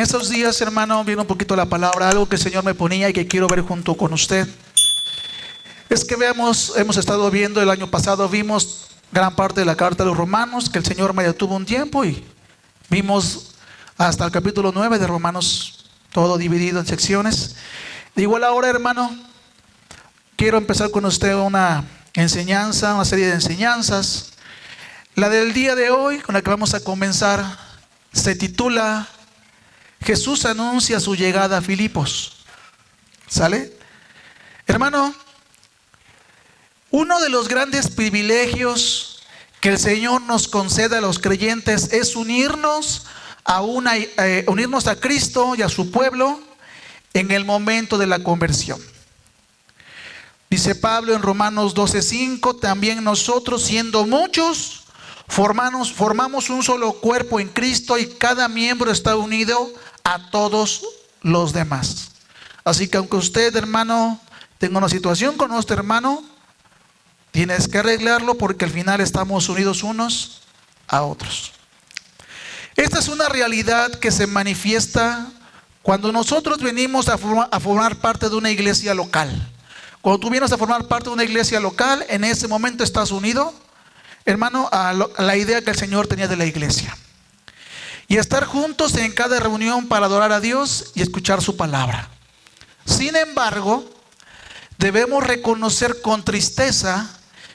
esos días, hermano, viene un poquito la palabra, algo que el Señor me ponía y que quiero ver junto con usted. Es que hemos estado viendo, el año pasado vimos gran parte de la carta de los Romanos, que el Señor me detuvo un tiempo y vimos hasta el capítulo 9 de Romanos, todo dividido en secciones. De igual ahora, hermano, quiero empezar con usted una enseñanza, una serie de enseñanzas. La del día de hoy, con la que vamos a comenzar, se titula Jesús anuncia su llegada a Filipos. ¿Sale? Hermano, uno de los grandes privilegios que el Señor nos concede a los creyentes es unirnos a Cristo y a su pueblo en el momento de la conversión. Dice Pablo en Romanos 12:5, también nosotros, siendo muchos, formamos un solo cuerpo en Cristo y cada miembro está unido a todos los demás. Así que aunque usted, hermano, tenga una situación con nuestro hermano, tienes que arreglarlo porque al final estamos unidos unos a otros. Esta es una realidad que se manifiesta cuando nosotros venimos a formar parte de una iglesia local. Cuando tú vienes a formar parte de una iglesia local, en ese momento estás unido, hermano, a la idea que el Señor tenía de la iglesia. Y estar juntos en cada reunión para adorar a Dios y escuchar su palabra. Sin embargo, debemos reconocer con tristeza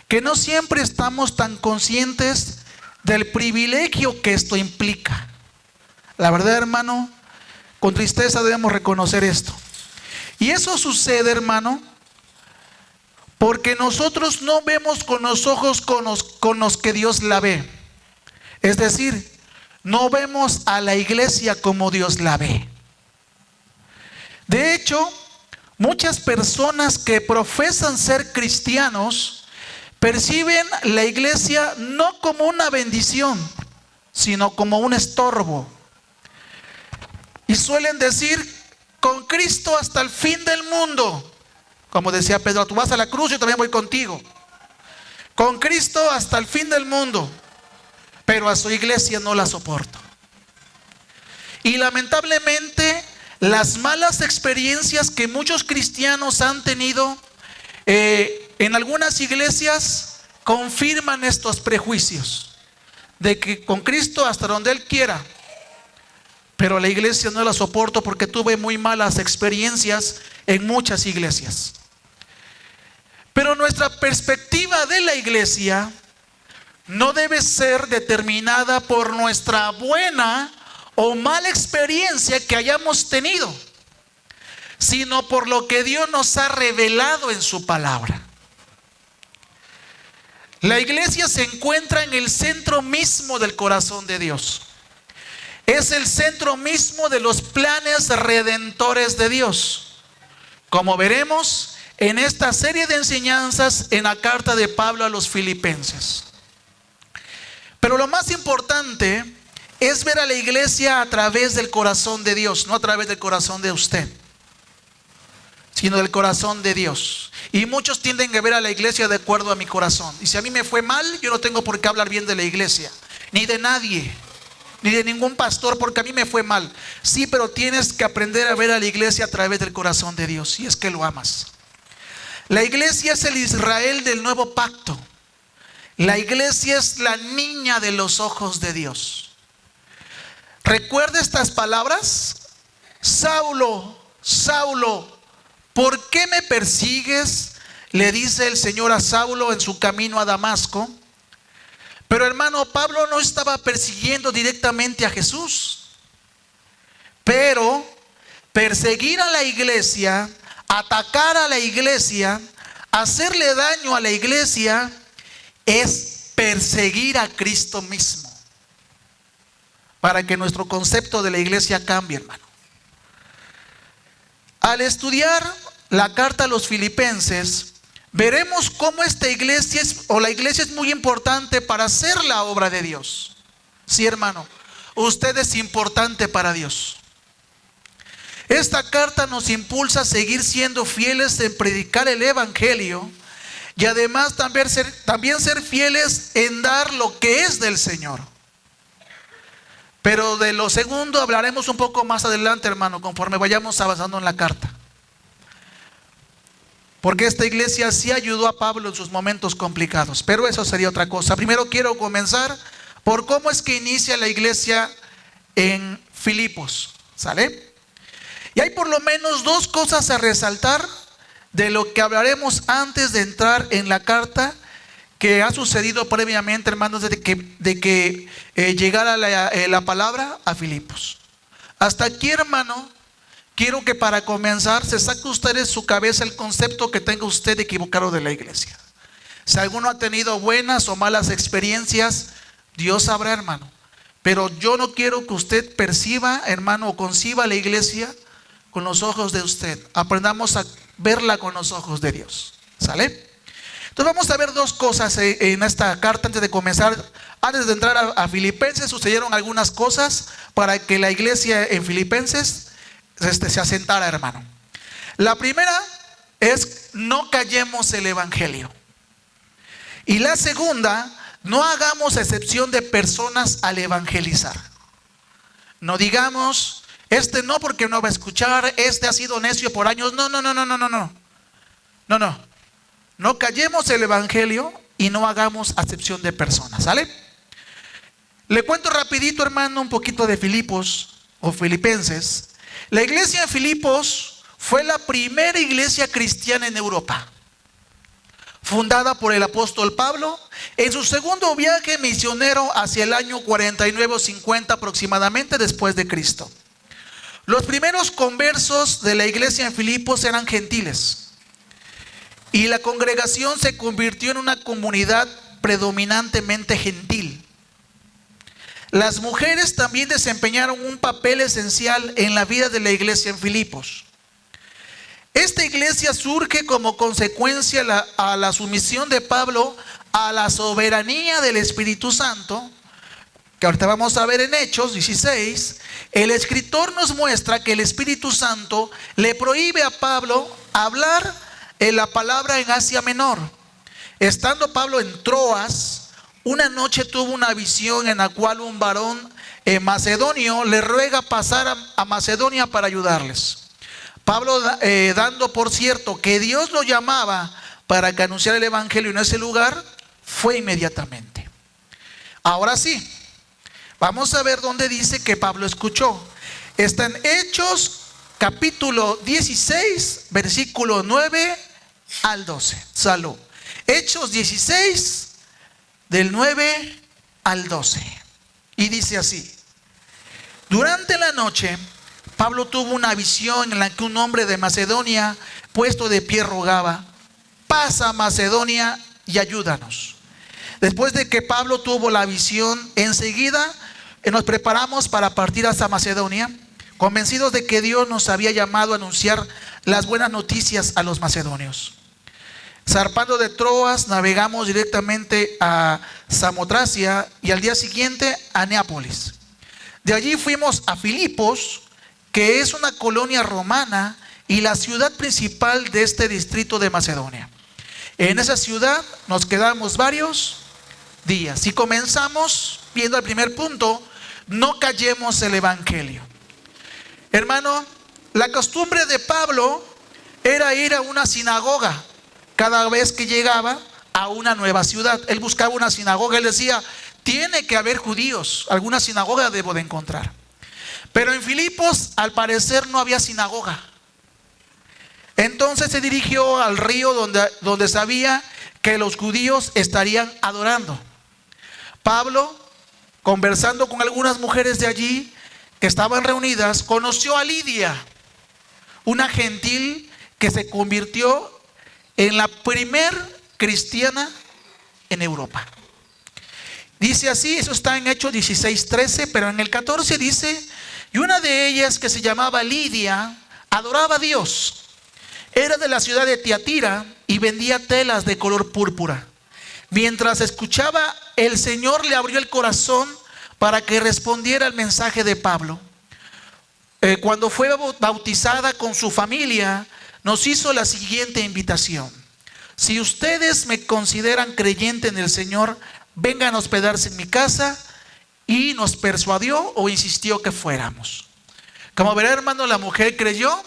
que no siempre estamos tan conscientes del privilegio que esto implica. La verdad, hermano, con tristeza debemos reconocer esto. Y eso sucede, hermano, porque nosotros no vemos con los ojos con los que Dios la ve. Es decir, no vemos a la iglesia como Dios la ve. De hecho, muchas personas que profesan ser cristianos perciben la iglesia no como una bendición, sino como un estorbo. Y suelen decir, con Cristo hasta el fin del mundo. Como decía Pedro, tú vas a la cruz, yo también voy contigo. Con Cristo hasta el fin del mundo. Pero a su iglesia no la soporto. Y lamentablemente, las malas experiencias que muchos cristianos han tenido en algunas iglesias confirman estos prejuicios. De que con Cristo hasta donde Él quiera. Pero la iglesia no la soporto porque tuve muy malas experiencias en muchas iglesias. Pero nuestra perspectiva de la iglesia no debe ser determinada por nuestra buena o mala experiencia que hayamos tenido, sino por lo que Dios nos ha revelado en su palabra. La iglesia se encuentra en el centro mismo del corazón de Dios. Es el centro mismo de los planes redentores de Dios. Como veremos en esta serie de enseñanzas en la carta de Pablo a los Filipenses. Pero lo más importante es ver a la iglesia a través del corazón de Dios, no a través del corazón de usted, sino del corazón de Dios. Y muchos tienden a ver a la iglesia de acuerdo a mi corazón. Y si a mí me fue mal, yo no tengo por qué hablar bien de la iglesia, ni de nadie, ni de ningún pastor, porque a mí me fue mal. Sí, pero tienes que aprender a ver a la iglesia a través del corazón de Dios, si es que lo amas. La iglesia es el Israel del nuevo pacto. La iglesia es la niña de los ojos de Dios. ¿Recuerda estas palabras? Saulo, Saulo, ¿por qué me persigues? Le dice el Señor a Saulo en su camino a Damasco. Pero hermano, Pablo no estaba persiguiendo directamente a Jesús. Pero perseguir a la iglesia, atacar a la iglesia, hacerle daño a la iglesia, es perseguir a Cristo mismo. Para que nuestro concepto de la iglesia cambie, hermano. Al estudiar la carta a los Filipenses, veremos cómo esta iglesia la iglesia es muy importante para hacer la obra de Dios. Sí, hermano, usted es importante para Dios. Esta carta nos impulsa a seguir siendo fieles en predicar el evangelio y además también ser fieles en dar lo que es del Señor. Pero de lo segundo hablaremos un poco más adelante, hermano, conforme vayamos avanzando en la carta. Porque esta iglesia sí ayudó a Pablo en sus momentos complicados, pero eso sería otra cosa. Primero quiero comenzar por cómo es que inicia la iglesia en Filipos, ¿sale? Y hay por lo menos dos cosas a resaltar de lo que hablaremos antes de entrar en la carta que ha sucedido previamente, hermanos, de que llegara la palabra a Filipos. Hasta aquí, hermano, quiero que para comenzar se saque usted de su cabeza el concepto que tenga usted equivocado de la iglesia. Si alguno ha tenido buenas o malas experiencias, Dios sabrá, hermano. Pero yo no quiero que usted perciba, hermano, o conciba la iglesia con los ojos de usted. Aprendamos a verla con los ojos de Dios, ¿sale? Entonces vamos a ver dos cosas en esta carta antes de comenzar. Antes de entrar a Filipenses, sucedieron algunas cosas para que la iglesia en Filipenses se asentara, hermano. La primera es: no callemos el evangelio. Y la segunda: no hagamos excepción de personas al evangelizar. No digamos, no porque no va a escuchar, ha sido necio por años. No callemos el evangelio y no hagamos acepción de personas, ¿sale? Le cuento rapidito, hermano, un poquito de Filipos o Filipenses. La iglesia en Filipos fue la primera iglesia cristiana en Europa, fundada por el apóstol Pablo en su segundo viaje misionero hacia el año 49 o 50 aproximadamente después de Cristo. Los primeros conversos de la iglesia en Filipos eran gentiles. Y la congregación se convirtió en una comunidad predominantemente gentil. Las mujeres también desempeñaron un papel esencial en la vida de la iglesia en Filipos. Esta iglesia surge como consecuencia a la sumisión de Pablo a la soberanía del Espíritu Santo, que ahorita vamos a ver en Hechos 16. El escritor nos muestra que el Espíritu Santo le prohíbe a Pablo hablar en la palabra en Asia Menor. Estando Pablo en Troas, una noche tuvo una visión en la cual un varón macedonio le ruega pasar a Macedonia para ayudarles. Pablo, dando por cierto que Dios lo llamaba para que anunciara el evangelio en ese lugar, fue inmediatamente. Ahora sí, vamos a ver dónde dice que Pablo escuchó. Está en Hechos capítulo 16, versículo 9 al 12. Salud. Hechos 16, del 9 al 12. Y dice así: durante la noche, Pablo tuvo una visión en la que un hombre de Macedonia, puesto de pie, rogaba: pasa a Macedonia y ayúdanos. Después de que Pablo tuvo la visión, enseguida nos preparamos para partir hacia Macedonia, convencidos de que Dios nos había llamado a anunciar las buenas noticias a los macedonios. Zarpando de Troas, navegamos directamente a Samotracia y al día siguiente a Neápolis. De allí fuimos a Filipos, que es una colonia romana y la ciudad principal de este distrito de Macedonia. En esa ciudad nos quedamos varios días y comenzamos viendo el primer punto: no callemos el evangelio. Hermano, la costumbre de Pablo era ir a una sinagoga cada vez que llegaba a una nueva ciudad. Él buscaba una sinagoga, él decía: tiene que haber judíos, alguna sinagoga debo de encontrar. Pero en Filipos al parecer no había sinagoga. Entonces se dirigió al río donde sabía que los judíos estarían adorando. Pablo, conversando con algunas mujeres de allí que estaban reunidas, conoció a Lidia, una gentil que se convirtió en la primer cristiana en Europa. Dice así, eso está en Hechos 16:13, pero en el 14 dice: y una de ellas, que se llamaba Lidia, adoraba a Dios. Era de la ciudad de Tiatira y vendía telas de color púrpura. Mientras escuchaba, el Señor le abrió el corazón para que respondiera al mensaje de Pablo. Cuando fue bautizada con su familia, nos hizo la siguiente invitación: si ustedes me consideran creyente en el Señor, vengan a hospedarse en mi casa y nos persuadió o insistió que fuéramos. Como verá, hermano, la mujer creyó,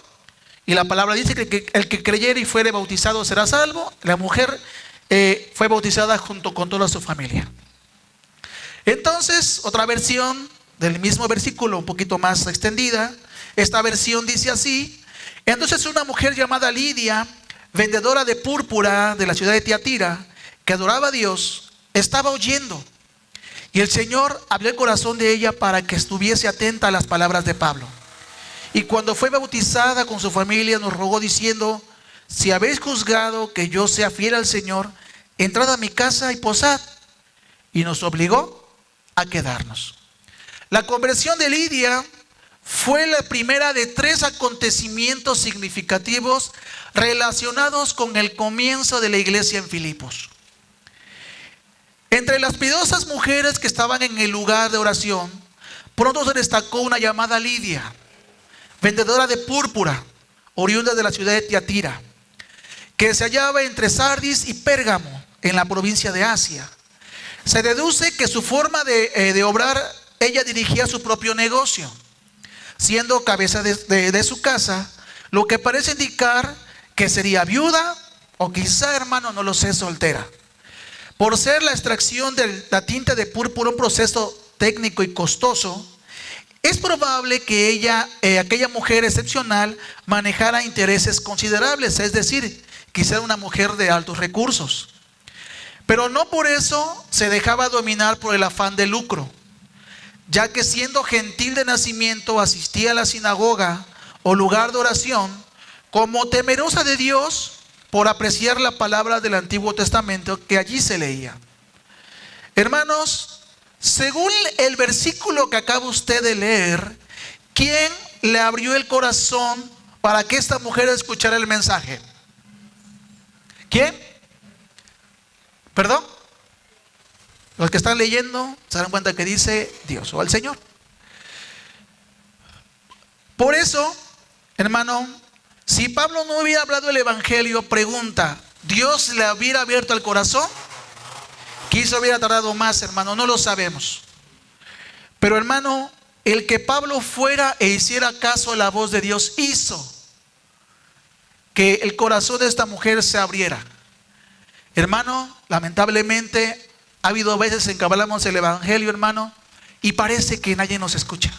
y la palabra dice que el que creyere y fuere bautizado será salvo. La mujer fue bautizada junto con toda su familia. Entonces, otra versión del mismo versículo, un poquito más extendida, esta versión dice así: entonces una mujer llamada Lidia, vendedora de púrpura de la ciudad de Tiatira, que adoraba a Dios, estaba oyendo. Y el Señor abrió el corazón de ella para que estuviese atenta a las palabras de Pablo. Y cuando fue bautizada con su familia, nos rogó diciendo: si habéis juzgado que yo sea fiel al Señor, entrad a mi casa y posad. Y nos obligó a quedarnos. La conversión de Lidia fue la primera de 3 acontecimientos significativos relacionados con el comienzo de la iglesia en Filipos. Entre las piadosas mujeres que estaban en el lugar de oración, pronto se destacó una llamada Lidia, vendedora de púrpura, oriunda de la ciudad de Tiatira, que se hallaba entre Sardis y Pérgamo, en la provincia de Asia. Se deduce que su forma de obrar, ella dirigía su propio negocio, siendo cabeza de su casa, lo que parece indicar que sería viuda o quizá, hermano, no lo sé, soltera. Por ser la extracción de la tinta de púrpura un proceso técnico y costoso, es probable que ella, aquella mujer excepcional, manejara intereses considerables, es decir, quizá era una mujer de altos recursos. Pero no por eso se dejaba dominar por el afán de lucro, ya que siendo gentil de nacimiento asistía a la sinagoga o lugar de oración como temerosa de Dios, por apreciar la palabra del Antiguo Testamento que allí se leía. Hermanos, según el versículo que acaba usted de leer, ¿quién le abrió el corazón para que esta mujer escuchara el mensaje? ¿Quién? ¿Perdón? Los que están leyendo se dan cuenta que dice Dios o el Señor. Por eso, hermano, si Pablo no hubiera hablado el evangelio, pregunta, ¿Dios le hubiera abierto el corazón? Quizá hubiera tardado más, hermano, no lo sabemos. Pero, hermano, el que Pablo fuera e hiciera caso a la voz de Dios hizo que el corazón de esta mujer se abriera. Hermano, lamentablemente ha habido veces en que hablamos el evangelio, hermano, y parece que nadie nos escucha.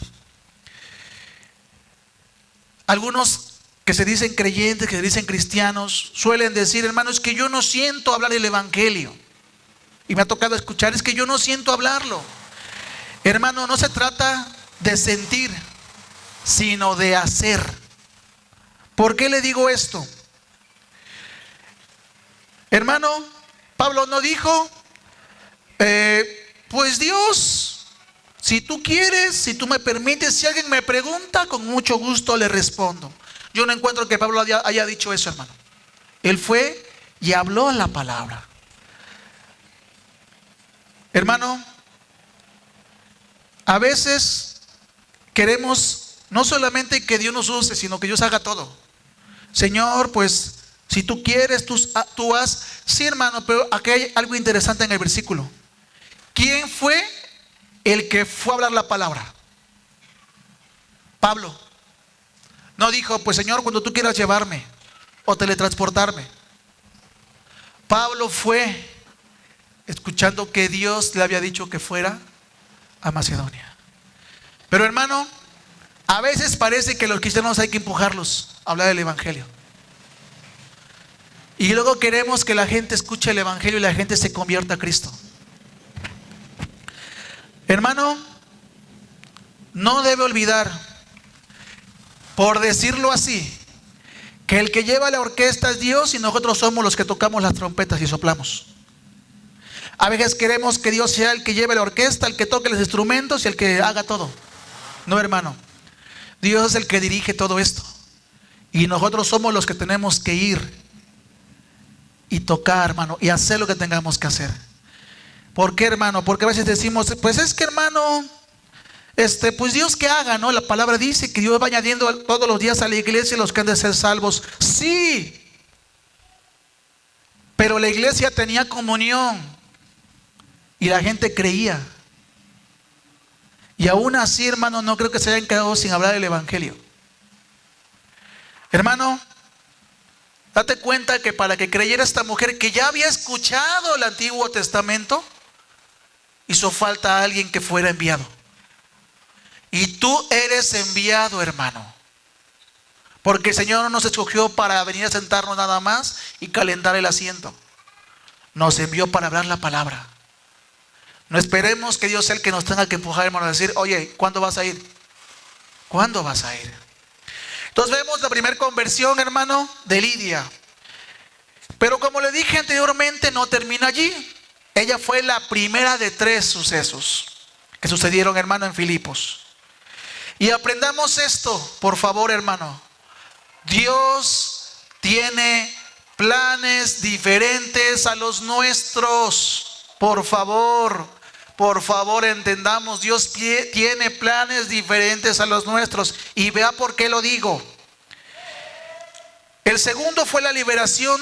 Algunos que se dicen creyentes, que se dicen cristianos, suelen decir, hermano, es que yo no siento hablar el evangelio. Y me ha tocado escuchar, es que yo no siento hablarlo. Hermano, no se trata de sentir, sino de hacer. ¿Por qué le digo esto? Hermano, Pablo no dijo, pues Dios, si tú quieres, si tú me permites, si alguien me pregunta, con mucho gusto le respondo. Yo no encuentro que Pablo haya dicho eso, hermano. Él fue y habló la palabra. Hermano, a veces queremos no solamente que Dios nos use, sino que Dios haga todo. Señor, pues si tú quieres, tú haz. Sí, hermano, pero aquí hay algo interesante en el versículo. ¿Quién fue el que fue a hablar la palabra? Pablo. No dijo, pues Señor, cuando tú quieras llevarme o teletransportarme. Pablo fue escuchando que Dios le había dicho que fuera a Macedonia. Pero, hermano, a veces parece que los cristianos hay que empujarlos a hablar del evangelio. Y luego queremos que la gente escuche el evangelio y la gente se convierta a Cristo. Hermano, no debe olvidar, por decirlo así, que el que lleva la orquesta es Dios y nosotros somos los que tocamos las trompetas y soplamos. A veces queremos que Dios sea el que lleve la orquesta, el que toque los instrumentos y el que haga todo. No, hermano, Dios es el que dirige todo esto. Y nosotros somos los que tenemos que ir y tocar, hermano, y hacer lo que tengamos que hacer. ¿Por qué, hermano? Porque a veces decimos, pues es que, hermano, pues Dios que haga, ¿no? La palabra dice que Dios va añadiendo todos los días a la iglesia los que han de ser salvos. Sí, pero la iglesia tenía comunión y la gente creía. Y aún así, hermano, no creo que se hayan quedado sin hablar del evangelio. Hermano, date cuenta que para que creyera esta mujer que ya había escuchado el Antiguo Testamento, hizo falta alguien que fuera enviado. Y tú eres enviado, hermano. Porque el Señor no nos escogió para venir a sentarnos nada más y calentar el asiento. Nos envió para hablar la palabra. No esperemos que Dios sea el que nos tenga que empujar, hermano, a decir, oye, ¿cuándo vas a ir? ¿Cuándo vas a ir? Entonces vemos la primera conversión, hermano, de Lidia. Pero como le dije anteriormente, no termina allí. Ella fue la primera de 3 sucesos que sucedieron, hermano, en Filipos. Y aprendamos esto, por favor, hermano. Dios tiene planes diferentes a los nuestros. Por favor, entendamos, Dios tiene planes diferentes a los nuestros. Y vea por qué lo digo. El segundo fue la liberación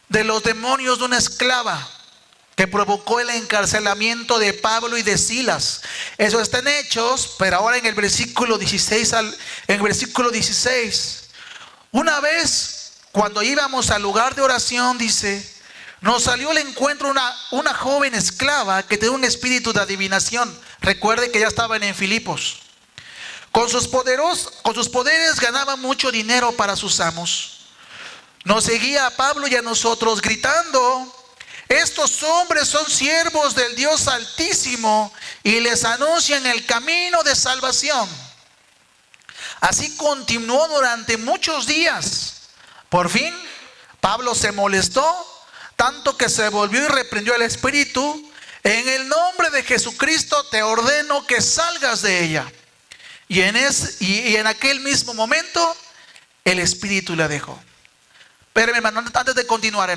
de los demonios de una esclava que provocó el encarcelamiento de Pablo y de Silas. Eso está en Hechos, pero ahora en el versículo 16, una vez cuando íbamos al lugar de oración, dice, nos salió al encuentro una joven esclava que tenía un espíritu de adivinación. Recuerde que ya estaban en Filipos. Con sus poderes ganaba mucho dinero para sus amos. Nos seguía a Pablo y a nosotros gritando, estos hombres son siervos del Dios Altísimo y les anuncian el camino de salvación. Así continuó durante muchos días. Por fin, Pablo se molestó, tanto que se volvió y reprendió al espíritu. En el nombre de Jesucristo te ordeno que salgas de ella. Y en aquel mismo momento, el espíritu la dejó. Pero hermano, antes de continuar,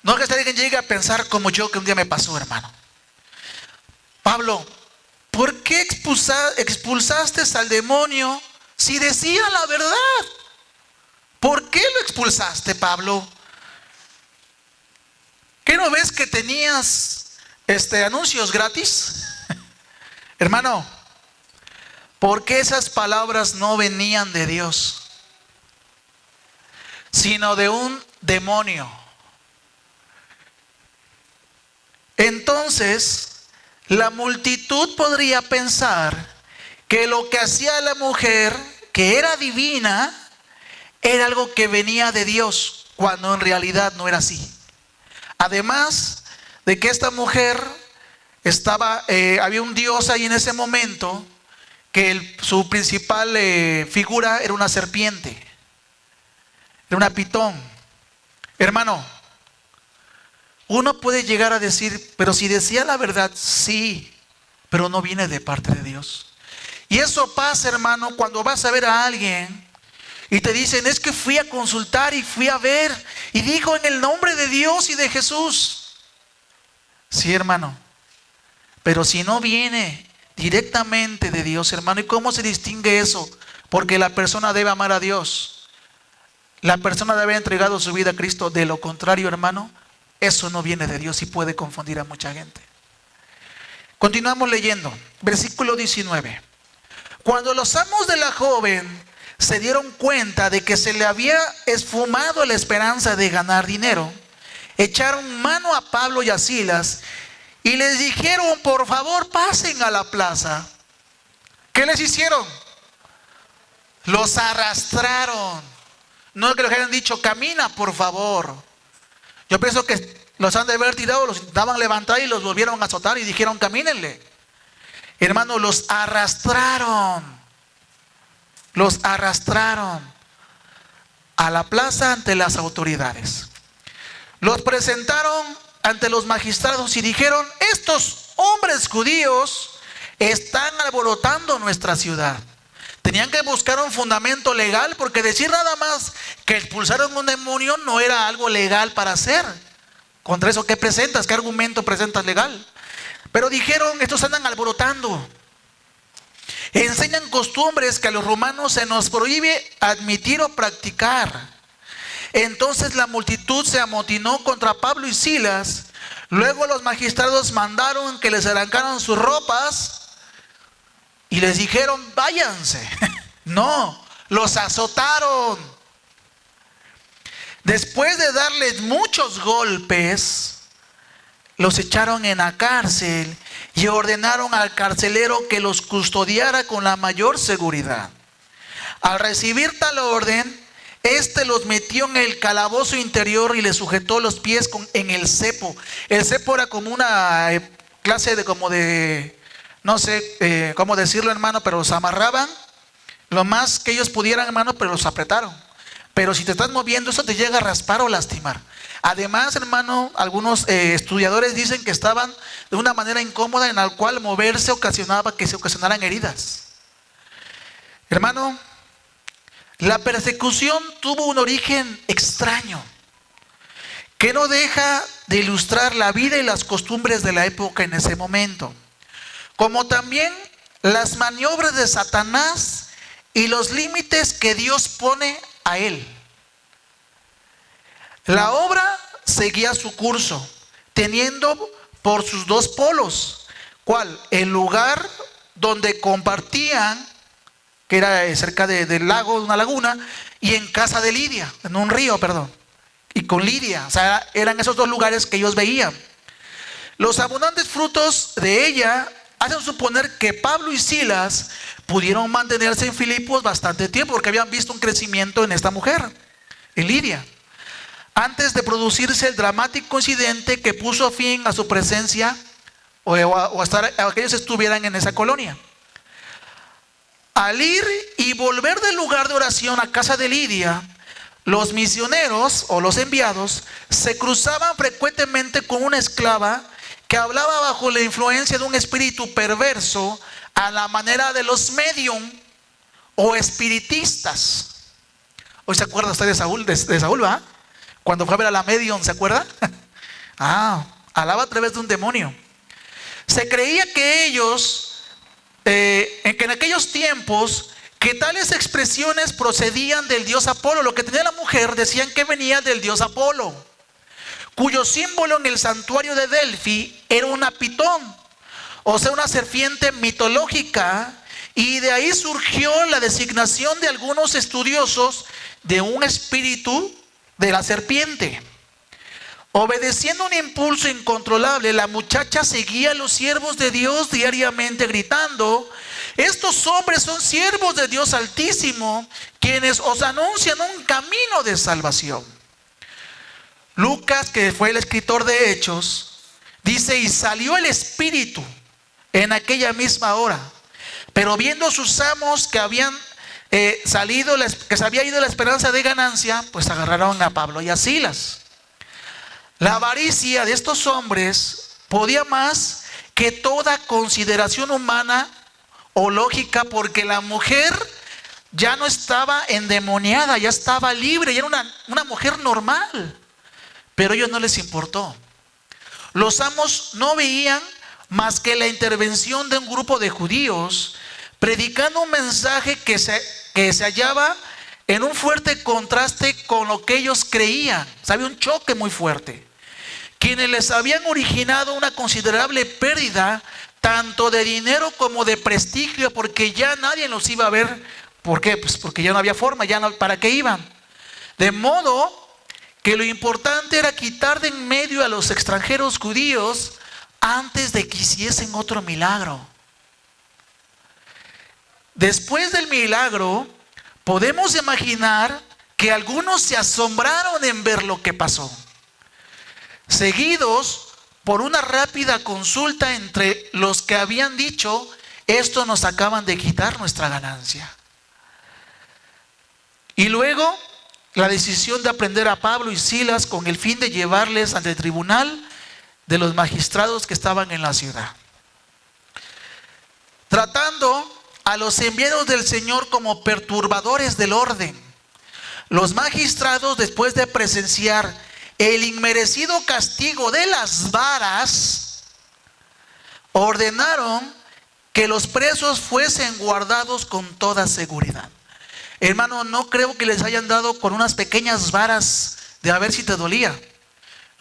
no que alguien llegue a pensar como yo que un día me pasó, hermano. Pablo, ¿por qué expulsaste al demonio si decía la verdad? ¿Por qué lo expulsaste, Pablo? ¿Qué no ves que tenías anuncios gratis? Hermano, ¿por qué esas palabras no venían de Dios, sino de un demonio? Entonces, la multitud podría pensar que lo que hacía la mujer, que era divina, era algo que venía de Dios, cuando en realidad no era así. Además de que esta mujer había un dios ahí en ese momento, que su principal figura era una serpiente, era una pitón. Hermano, uno puede llegar a decir, pero si decía la verdad, sí, pero no viene de parte de Dios. Y eso pasa, hermano, cuando vas a ver a alguien y te dicen, es que fui a consultar y fui a ver y dijo en el nombre de Dios y de Jesús. Sí, hermano, pero si no viene directamente de Dios, hermano, ¿y cómo se distingue eso? Porque la persona debe amar a Dios. La persona debe haber entregado su vida a Cristo. De lo contrario, hermano, eso no viene de Dios y puede confundir a mucha gente. Continuamos leyendo. Versículo 19. Cuando los amos de la joven se dieron cuenta de que se le había esfumado la esperanza de ganar dinero, echaron mano a Pablo y a Silas y les dijeron, por favor, pasen a la plaza. ¿Qué les hicieron? Los arrastraron. No que les hayan dicho, camina, por favor. Yo pienso que los han de haber tirado, los intentaban levantar y los volvieron a azotar y dijeron, camínenle. Hermano, los arrastraron a la plaza ante las autoridades. Los presentaron ante los magistrados y dijeron, estos hombres judíos están alborotando nuestra ciudad. Tenían que buscar un fundamento legal, porque decir nada más que expulsaron un demonio no era algo legal para hacer. Contra eso, ¿qué presentas? ¿Qué argumento presentas legal? Pero dijeron, estos andan alborotando. Enseñan costumbres que a los romanos se nos prohíbe admitir o practicar. Entonces la multitud se amotinó contra Pablo y Silas, Luego los magistrados mandaron que les arrancaran sus ropas y les dijeron, váyanse. No, los azotaron. Después de darles muchos golpes, los echaron en la cárcel y ordenaron al carcelero que los custodiara con la mayor seguridad. Al recibir tal orden, éste los metió en el calabozo interior y les sujetó los pies en el cepo. El cepo era como una clase de, no sé cómo decirlo, hermano, pero los amarraban lo más que ellos pudieran, hermano, pero los apretaron. Pero si te estás moviendo, eso te llega a raspar o lastimar. Además, hermano, algunos estudiadores dicen que estaban de una manera incómoda en la cual moverse ocasionaba que se ocasionaran heridas. Hermano, la persecución tuvo un origen extraño que no deja de ilustrar la vida y las costumbres de la época en ese momento, como también las maniobras de Satanás y los límites que Dios pone a él. La obra seguía su curso, teniendo por sus dos polos, ¿cuál? El lugar donde compartían, que era cerca del lago, de una laguna, y en casa de Lidia, en un río, perdón, y con Lidia, o sea, eran esos dos lugares que ellos veían. Los abundantes frutos de ella hacen suponer que Pablo y Silas pudieron mantenerse en Filipos bastante tiempo, porque habían visto un crecimiento en esta mujer, en Lidia, antes de producirse el dramático incidente que puso fin a su presencia o a que ellos estuvieran en esa colonia. Al ir y volver del lugar de oración a casa de Lidia, los misioneros o los enviados se cruzaban frecuentemente con una esclava que hablaba bajo la influencia de un espíritu perverso a la manera de los medium o espiritistas. ¿Hoy se acuerda usted de Saúl, ¿va? Cuando fue a ver a la medium, ¿se acuerda? Hablaba a través de un demonio. Se creía que ellos, que en aquellos tiempos, que tales expresiones procedían del dios Apolo. Lo que tenía la mujer decían que venía del dios Apolo, cuyo símbolo en el santuario de Delfi era una pitón, o sea, una serpiente mitológica, y de ahí surgió la designación de algunos estudiosos de un espíritu de la serpiente. Obedeciendo un impulso incontrolable, la muchacha seguía a los siervos de Dios diariamente gritando: estos hombres son siervos de Dios Altísimo, quienes os anuncian un camino de salvación. Lucas, que fue el escritor de Hechos, dice: y salió el espíritu en aquella misma hora, pero viendo sus amos que habían que se había ido la esperanza de ganancia, pues agarraron a Pablo y a Silas. La avaricia de estos hombres podía más que toda consideración humana o lógica, porque la mujer ya no estaba endemoniada, ya estaba libre, ya era una mujer normal. Pero a ellos no les importó. Los amos no veían más que la intervención de un grupo de judíos predicando un mensaje que se hallaba en un fuerte contraste con lo que ellos creían. Había un choque muy fuerte. Quienes les habían originado una considerable pérdida, tanto de dinero como de prestigio, porque ya nadie los iba a ver. ¿Por qué? Pues porque ya no había forma, ¿para qué iban? De modo que lo importante era quitar de en medio a los extranjeros judíos antes de que hiciesen otro milagro. Después del milagro, podemos imaginar que algunos se asombraron en ver lo que pasó, seguidos por una rápida consulta entre los que habían dicho: esto nos acaban de quitar nuestra ganancia. Y luego la decisión de aprender a Pablo y Silas con el fin de llevarles ante el tribunal de los magistrados que estaban en la ciudad, tratando a los enviados del Señor como perturbadores del orden. Los magistrados, después de presenciar el inmerecido castigo de las varas, ordenaron que los presos fuesen guardados con toda seguridad. Hermano, no creo que les hayan dado con unas pequeñas varas de a ver si te dolía.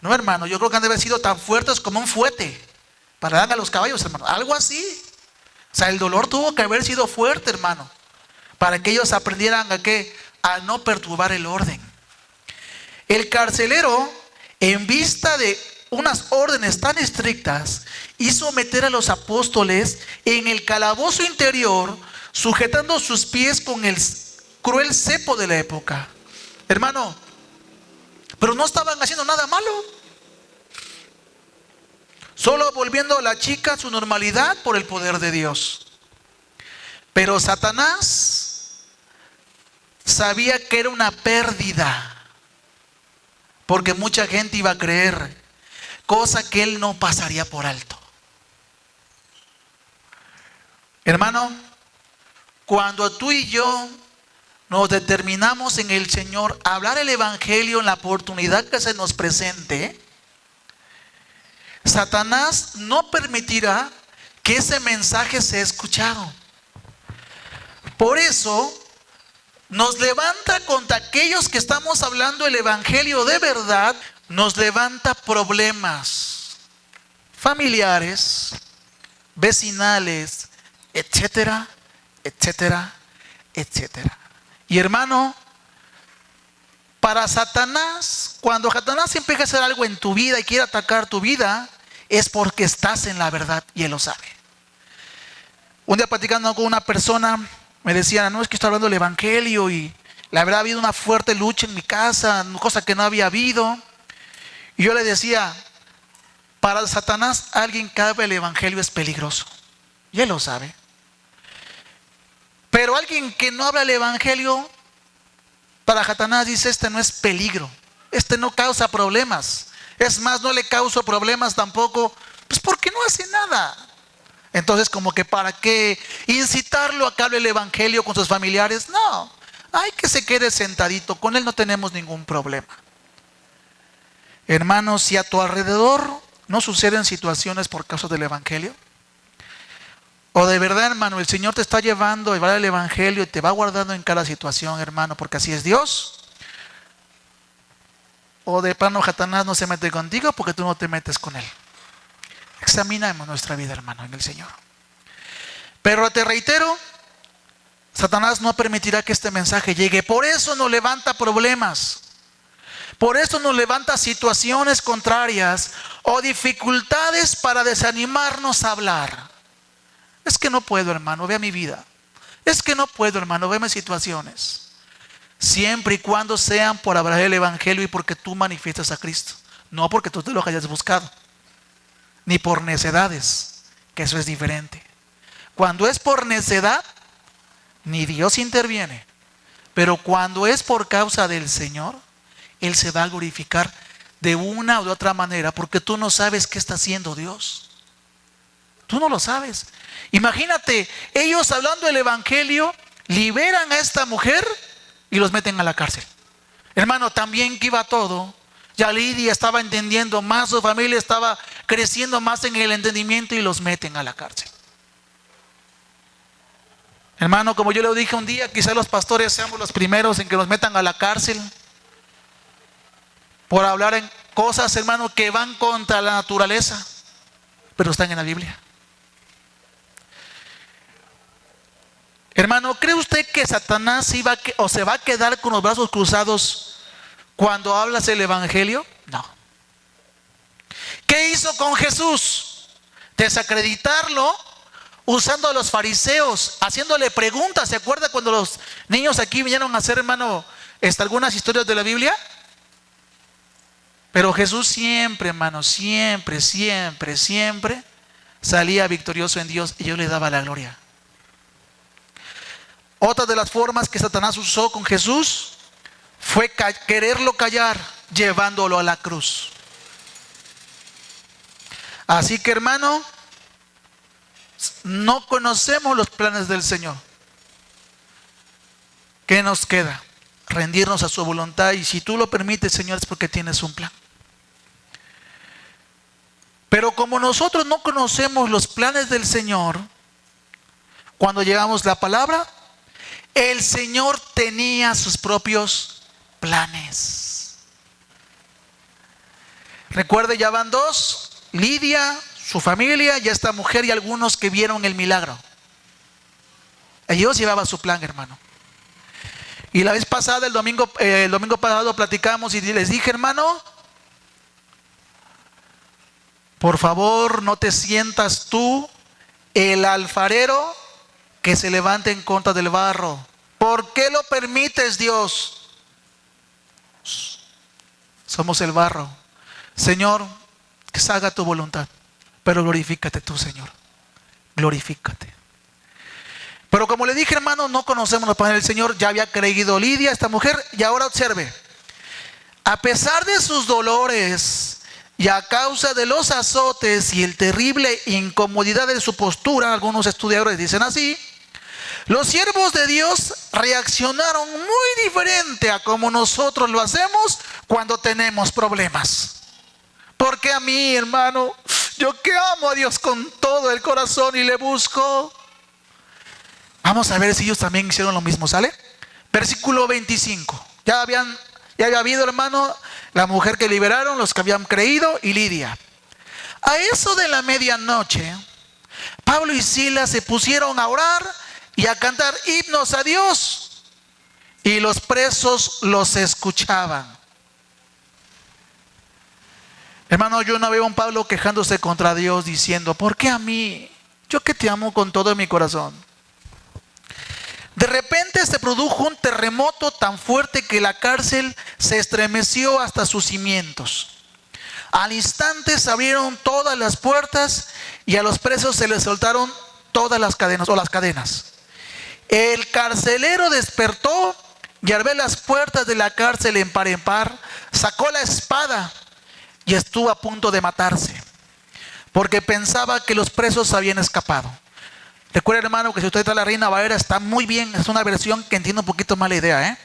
No, hermano, yo creo que han de haber sido tan fuertes como un fuete para darle a los caballos, hermano. Algo así. O sea, el dolor tuvo que haber sido fuerte, hermano, para que ellos aprendieran a qué, a no perturbar el orden. El carcelero, en vista de unas órdenes tan estrictas, hizo meter a los apóstoles en el calabozo interior, sujetando sus pies con el cruel cepo de la época. Hermano, pero no estaban haciendo nada malo, solo volviendo a la chica a su normalidad por el poder de Dios. Pero Satanás sabía que era una pérdida, porque mucha gente iba a creer, cosa que él no pasaría por alto. Hermano, cuando tú y yo nos determinamos en el Señor a hablar el Evangelio en la oportunidad que se nos presente, Satanás no permitirá que ese mensaje sea escuchado. Por eso nos levanta contra aquellos que estamos hablando el Evangelio de verdad, nos levanta problemas familiares, vecinales, etcétera, etcétera, etcétera. Y hermano, para Satanás, cuando Satanás empieza a hacer algo en tu vida y quiere atacar tu vida, es porque estás en la verdad y él lo sabe. Un día platicando con una persona, me decían, no, es que estoy hablando del Evangelio y la verdad ha habido una fuerte lucha en mi casa, cosa que no había habido. Y yo le decía, para Satanás alguien que habla el Evangelio es peligroso. Y él lo sabe. Pero alguien que no habla el Evangelio, para Satanás dice, este no es peligro, este no causa problemas. Es más, no le causa problemas tampoco, pues porque no hace nada. Entonces, como que para qué incitarlo a que hable el Evangelio con sus familiares. No, hay que se quede sentadito, con él no tenemos ningún problema. Hermanos, si a tu alrededor no suceden situaciones por causa del Evangelio, o de verdad, hermano, el Señor te está llevando a llevar el Evangelio y te va guardando en cada situación, hermano, porque así es Dios. O de plano Satanás no se mete contigo porque tú no te metes con él. Examinemos nuestra vida, hermano, en el Señor. Pero te reitero, Satanás no permitirá que este mensaje llegue. Por eso nos levanta problemas. Por eso nos levanta situaciones contrarias o dificultades para desanimarnos a hablar. Es que no puedo, hermano, vea mi vida. Es que no puedo, hermano, vea mis situaciones. Siempre y cuando sean por hablar el Evangelio y porque tú manifiestas a Cristo. No porque tú te lo hayas buscado. Ni por necedades, que eso es diferente. Cuando es por necedad, ni Dios interviene. Pero cuando es por causa del Señor, Él se va a glorificar de una o de otra manera, porque tú no sabes qué está haciendo Dios. Tú no lo sabes. Imagínate, ellos hablando el Evangelio, liberan a esta mujer y los meten a la cárcel. Hermano, también que iba todo. Ya Lidia estaba entendiendo más, su familia estaba creciendo más en el entendimiento y los meten a la cárcel. Hermano, como yo le dije un día, quizás los pastores seamos los primeros en que los metan a la cárcel por hablar en cosas, hermano, que van contra la naturaleza, pero están en la Biblia. Hermano, ¿cree usted que Satanás se va a quedar con los brazos cruzados cuando hablas el Evangelio? No. ¿Qué hizo con Jesús? Desacreditarlo usando a los fariseos, haciéndole preguntas. ¿Se acuerda cuando los niños aquí vinieron a hacer, hermano, algunas historias de la Biblia? Pero Jesús siempre, hermano, siempre salía victorioso en Dios y Dios le daba la gloria. Otra de las formas que Satanás usó con Jesús fue quererlo callar, llevándolo a la cruz. Así que, hermano, no conocemos los planes del Señor. ¿Qué nos queda? Rendirnos a su voluntad, y si tú lo permites, Señor, es porque tienes un plan. Pero como nosotros no conocemos los planes del Señor, cuando llegamos a la palabra, el Señor tenía sus propios planes. Recuerde, ya van dos: Lidia, su familia, y esta mujer y algunos que vieron el milagro. Dios llevaba su plan, hermano. Y la vez pasada, el domingo pasado, platicamos y les dije, hermano, por favor, no te sientas tú el alfarero que se levante en contra del barro. ¿Por qué lo permites, Dios? Somos el barro. Señor, que se haga tu voluntad, pero glorifícate tú, Señor. Glorifícate. Pero como le dije, hermano, no conocemos los planes del Señor. Ya había creído Lidia, esta mujer, y ahora observe. A pesar de sus dolores y a causa de los azotes y el terrible incomodidad de su postura, algunos estudiadores dicen así, los siervos de Dios reaccionaron muy diferente a como nosotros lo hacemos cuando tenemos problemas. Porque a mí, hermano, yo que amo a Dios con todo el corazón y le busco. Vamos a ver si ellos también hicieron lo mismo, ¿sale? Versículo 25. Ya había habido, hermano, la mujer que liberaron, los que habían creído, y Lidia. A eso de la medianoche, Pablo y Silas se pusieron a orar y a cantar himnos a Dios, y los presos los escuchaban. Hermano, yo no veo a un Pablo quejándose contra Dios diciendo, ¿por qué a mí? Yo que te amo con todo mi corazón. De repente se produjo un terremoto tan fuerte que la cárcel se estremeció hasta sus cimientos. Al instante se abrieron todas las puertas y a los presos se les soltaron todas las cadenas o las cadenas. El carcelero despertó y al ver las puertas de la cárcel en par, sacó la espada y estuvo a punto de matarse, porque pensaba que los presos habían escapado. Recuerda, hermano, que si usted está en la Reina Valera está muy bien, es una versión que entiende un poquito más la idea,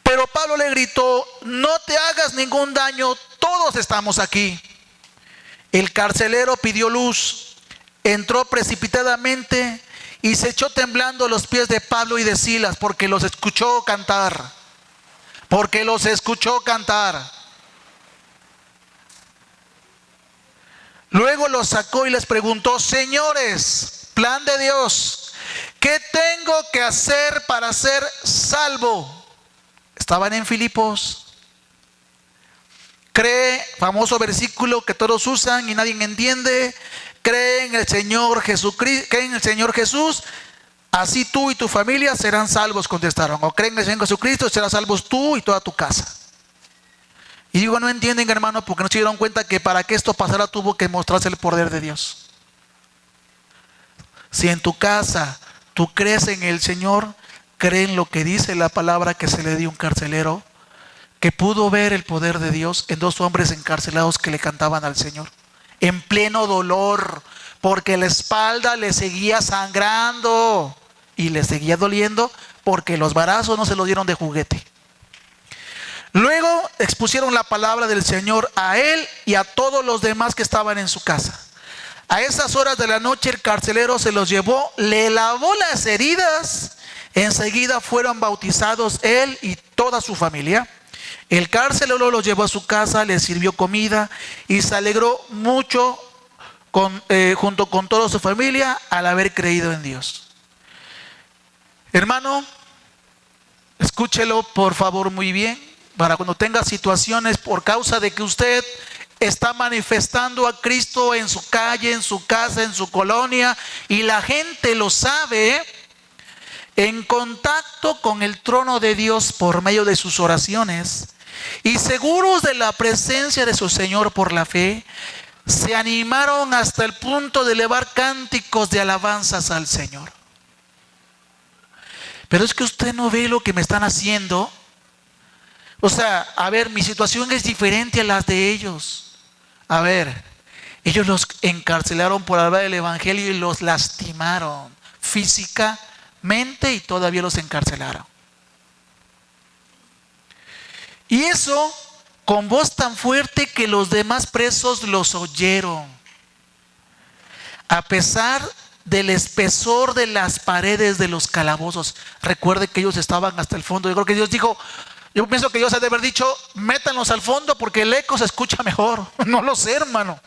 Pero Pablo le gritó, no te hagas ningún daño, todos estamos aquí. El carcelero pidió luz, entró precipitadamente y se echó temblando a los pies de Pablo y de Silas, porque los escuchó cantar. Luego los sacó y les preguntó, señores, plan de Dios, ¿qué tengo que hacer para ser salvo? Estaban en Filipos. Cree, famoso versículo que todos usan y nadie entiende. Cree en el Señor Jesucristo, cree en el Señor Jesús, así tú y tu familia serán salvos, contestaron. O creen en el Señor Jesucristo, serás salvos tú y toda tu casa. Y digo, no entienden, hermano, porque no se dieron cuenta que para que esto pasara tuvo que mostrarse el poder de Dios. Si en tu casa tú crees en el Señor, cree en lo que dice la palabra que se le dio a un carcelero, que pudo ver el poder de Dios en dos hombres encarcelados que le cantaban al Señor, en pleno dolor, porque la espalda le seguía sangrando y le seguía doliendo, porque los varazos no se los dieron de juguete. Luego expusieron la palabra del Señor a él y a todos los demás que estaban en su casa. A esas horas de la noche el carcelero se los llevó, le lavó las heridas, enseguida fueron bautizados él y toda su familia. El carcelero los llevó a su casa, les sirvió comida y se alegró mucho junto con toda su familia al haber creído en Dios. Hermano, escúchelo por favor muy bien. Para cuando tenga situaciones por causa de que usted está manifestando a Cristo en su calle, en su casa, en su colonia, y la gente lo sabe, en contacto con el trono de Dios por medio de sus oraciones, y seguros de la presencia de su Señor por la fe, se animaron hasta el punto de elevar cánticos de alabanzas al Señor. Pero es que usted no ve lo que me están haciendo. O sea, a ver, mi situación es diferente a las de ellos. A ver, ellos los encarcelaron por hablar del evangelio y los lastimaron físicamente y todavía los encarcelaron. Y eso con voz tan fuerte que los demás presos los oyeron. A pesar del espesor de las paredes de los calabozos. Recuerde que ellos estaban hasta el fondo. Yo creo que Dios dijo, Yo pienso que Dios ha de haber dicho, métanlos al fondo porque el eco se escucha mejor. No lo sé, hermano.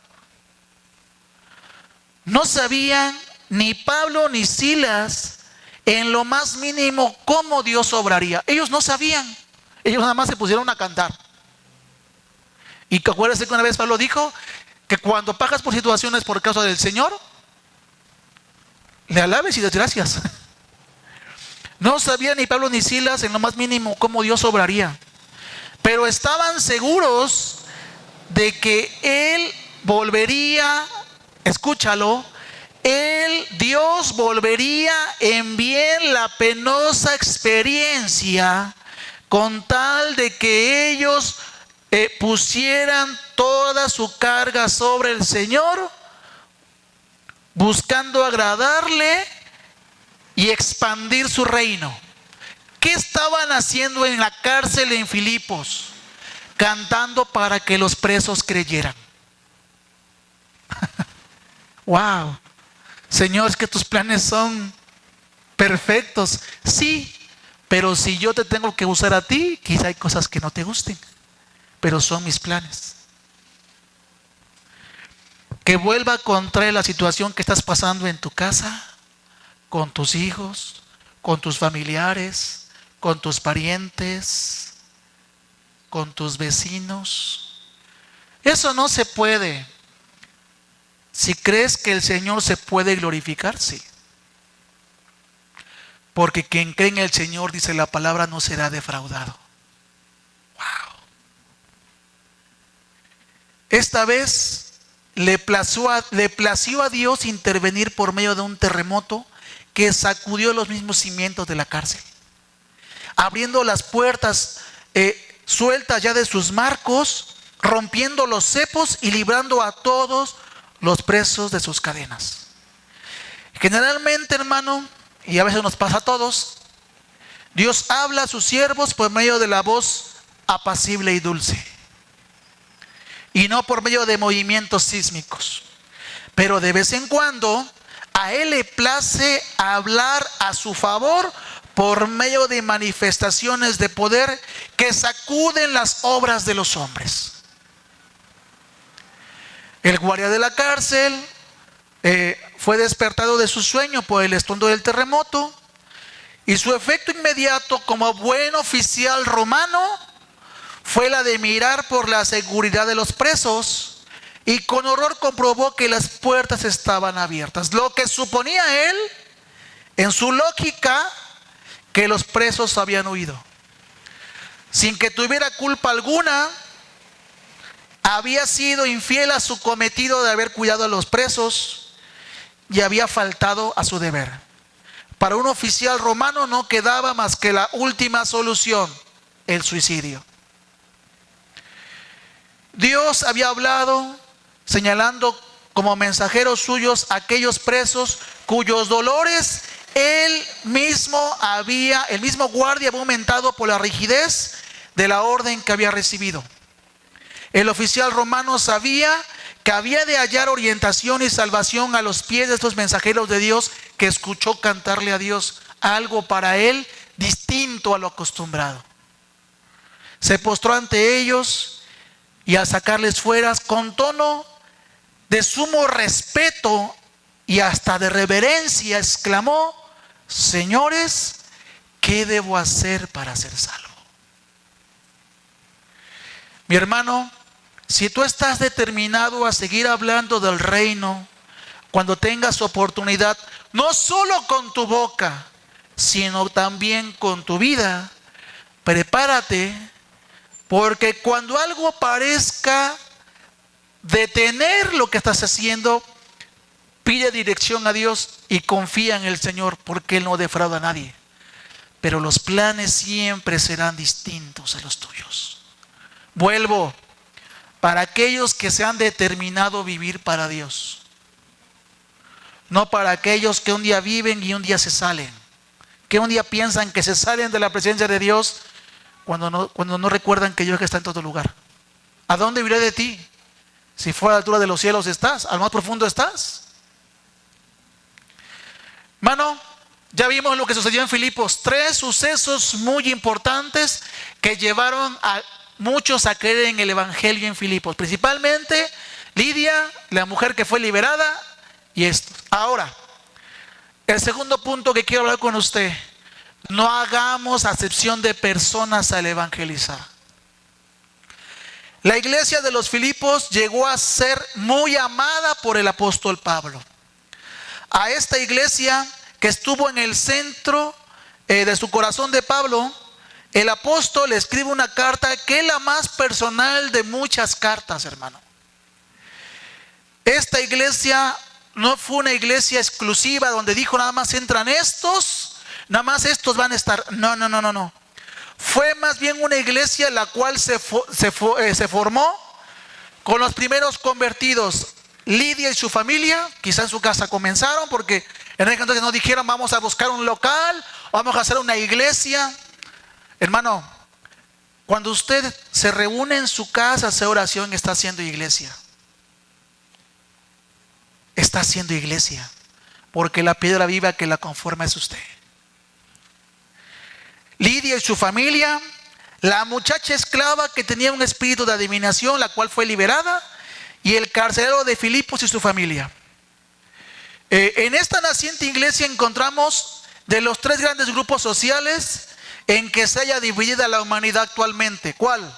No sabían ni Pablo ni Silas en lo más mínimo cómo Dios obraría. Ellos no sabían. Ellos nada más se pusieron a cantar. Y acuérdense que una vez Pablo dijo que cuando pagas por situaciones por causa del Señor, le alabes y des gracias. No sabían ni Pablo ni Silas en lo más mínimo cómo Dios obraría. Pero estaban seguros de que Él volvería, escúchalo, Dios volvería en bien la penosa experiencia con tal de que ellos pusieran toda su carga sobre el Señor, buscando agradarle y expandir su reino. ¿Qué estaban haciendo en la cárcel en Filipos? Cantando para que los presos creyeran. Wow. Señor, es que tus planes son perfectos. Sí, pero si yo te tengo que usar a ti, quizá hay cosas que no te gusten, pero son mis planes. Que vuelva a contraer la situación que estás pasando en tu casa, con tus hijos, con tus familiares, con tus parientes, con tus vecinos. Eso no se puede. Si crees que el Señor se puede glorificar, sí. Porque quien cree en el Señor, dice la palabra, no será defraudado. Wow. Esta vez le plació a Dios intervenir por medio de un terremoto que sacudió los mismos cimientos de la cárcel, abriendo las puertas sueltas ya de sus marcos, rompiendo los cepos y librando a todos los presos de sus cadenas. Generalmente, hermano, y a veces nos pasa a todos, Dios habla a sus siervos por medio de la voz apacible y dulce, y no por medio de movimientos sísmicos. Pero de vez en cuando a Él le place hablar a su favor por medio de manifestaciones de poder que sacuden las obras de los hombres. El guardia de la cárcel fue despertado de su sueño por el estruendo del terremoto, y su efecto inmediato como buen oficial romano fue la de mirar por la seguridad de los presos, y con horror comprobó que las puertas estaban abiertas. Lo que suponía él, en su lógica, que los presos habían huido. Sin que tuviera culpa alguna, había sido infiel a su cometido de haber cuidado a los presos y había faltado a su deber. Para un oficial romano no quedaba más que la última solución, el suicidio. Dios había hablado señalando como mensajeros suyos a aquellos presos cuyos dolores el mismo guardia había aumentado por la rigidez de la orden que había recibido. El oficial romano sabía que había de hallar orientación y salvación a los pies de estos mensajeros de Dios, que escuchó cantarle a Dios algo para él distinto a lo acostumbrado. Se postró ante ellos y al sacarles fuera, con tono de sumo respeto y hasta de reverencia, exclamó: señores, ¿qué debo hacer para ser salvo? Mi hermano, si tú estás determinado a seguir hablando del reino, cuando tengas oportunidad, no solo con tu boca, sino también con tu vida, prepárate, porque cuando algo parezca detener lo que estás haciendo, pide dirección a Dios y confía en el Señor, porque Él no defrauda a nadie. Pero los planes siempre serán distintos a los tuyos. Vuelvo, para aquellos que se han determinado vivir para Dios, no para aquellos que un día viven y un día se salen, que un día piensan que se salen de la presencia de Dios cuando no recuerdan que Dios está en todo lugar. ¿A dónde iré de ti? Si fuera a la altura de los cielos estás, al más profundo estás. Hermano, Ya vimos lo que sucedió en Filipos, 3 sucesos muy importantes que llevaron a muchos a creer en el evangelio en Filipos, principalmente Lidia, la mujer que fue liberada, y esto. Ahora, el segundo punto que quiero hablar con usted: no hagamos acepción de personas al evangelizar. La iglesia de los Filipos llegó a ser muy amada por el apóstol Pablo. A esta iglesia, que estuvo en el centro de su corazón de Pablo, el apóstol le escribe una carta que es la más personal de muchas cartas, hermano. Esta iglesia no fue una iglesia exclusiva donde dijo nada más entran estos, nada más estos van a estar. No. Fue más bien una iglesia en la cual se formó con los primeros convertidos. Lidia y su familia, quizá en su casa comenzaron, porque en aquel entonces no dijeron vamos a buscar un local, vamos a hacer una iglesia. Hermano, cuando usted se reúne en su casa a hacer oración, está haciendo iglesia. Está haciendo iglesia, porque la piedra viva que la conforma es usted. Lidia y su familia, la muchacha esclava que tenía un espíritu de adivinación, la cual fue liberada, y el carcelero de Filipos y su familia. En esta naciente iglesia encontramos de los 3 grandes grupos sociales en que se haya dividida la humanidad actualmente. ¿Cuál?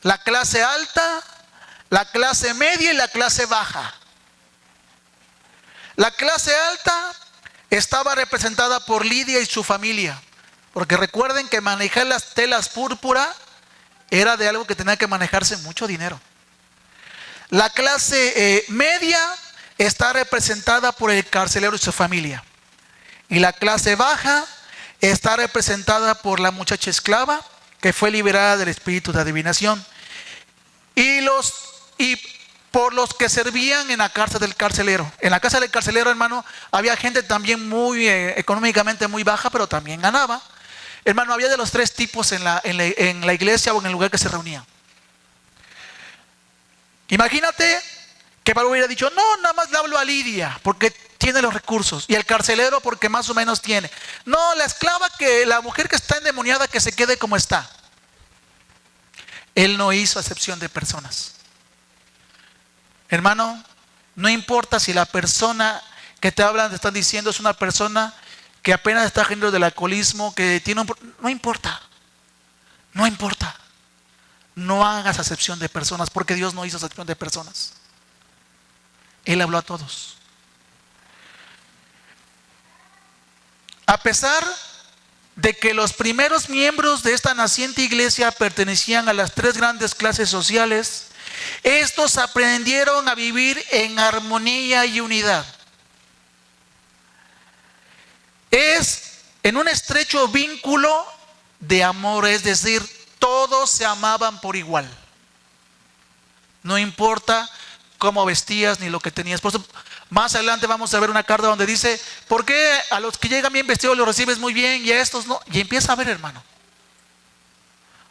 La clase alta, la clase media y la clase baja. La clase alta estaba representada por Lidia y su familia, porque recuerden que manejar las telas púrpura era de algo que tenía que manejarse mucho dinero. La clase media está representada por el carcelero y su familia. Y la clase baja está representada por la muchacha esclava que fue liberada del espíritu de adivinación. Y por los que servían en la casa del carcelero. En la casa del carcelero, hermano, había gente también muy económicamente muy baja, pero también ganaba. Hermano, había de los 3 tipos en la iglesia o en el lugar que se reunía. Imagínate que Pablo hubiera dicho, no, nada más le hablo a Lidia porque tiene los recursos, y al carcelero porque más o menos tiene. No, la mujer que está endemoniada, que se quede como está. Él no hizo acepción de personas. Hermano, no importa si la persona que te hablan, te están diciendo, es una persona que apenas está saliendo del alcoholismo, que tiene no importa. No hagas acepción de personas, porque Dios no hizo acepción de personas. Él habló a todos. A pesar de que los primeros miembros de esta naciente iglesia pertenecían a las 3 grandes clases sociales, estos aprendieron a vivir en armonía y unidad. Es en un estrecho vínculo de amor, es decir, todos se amaban por igual. No importa cómo vestías ni lo que tenías. Por eso, más adelante vamos a ver una carta donde dice, ¿por qué a los que llegan bien vestidos los recibes muy bien y a estos no? Y empieza a ver, hermano.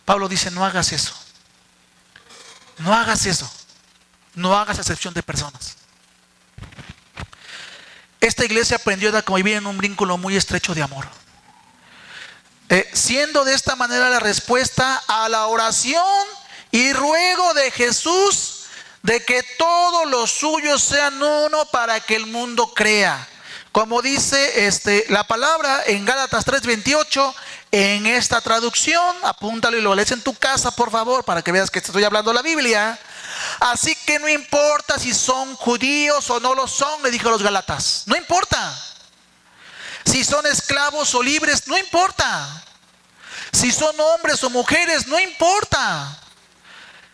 Pablo dice, no hagas eso. No hagas eso. No hagas acepción de personas. Esta iglesia aprendió a convivir en un vínculo muy estrecho de amor. Siendo de esta manera la respuesta a la oración y ruego de Jesús de que todos los suyos sean uno para que el mundo crea. Como dice la palabra en Gálatas 3:28, en esta traducción, apúntalo y lo lees en tu casa, por favor, para que veas que estoy hablando la Biblia. Así que no importa si son judíos o no lo son, le dijo a los Gálatas, no importa. Si son esclavos o libres, no importa. Si son hombres o mujeres, no importa.